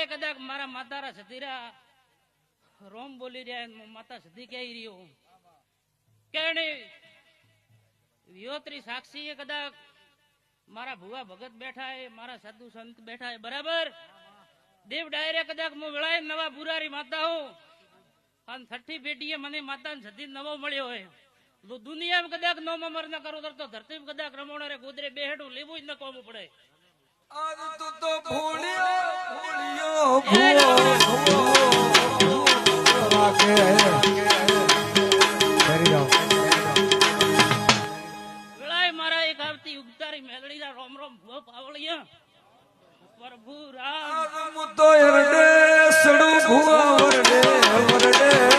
કદાચ મારા માતારા સતીરા રોમ બોલી રહ્યા માતા સતી કહી રહ્યો કે વિયોત્રી સાક્ષી કદાચ મારા ભુવા ભગત બેઠા હે મારા સાધુ સંત બેઠા હે બરાબર દેવ ડાયરે કદાચ હું વેળાએ નવા પુરારી માતા હું અને 30 પેટીએ મને માતા સતી નવો મળ્યો હોય દુનિયામાં કદાચ નો મર ન કરો તો ધરતી કદાચ રમોણા રે ગોદરે બેહેડું લેવું જ ન કોમું પડે આજ તું તો ભૂલ્યો વેળાએ મારા એક આવતી ઉગતારી મેલડી ના રોમ રોમ ભૂ પાવળિયા પ્રભુ રામ આજ મુ તો એરડે સડું ભૂવા વરડે વરડે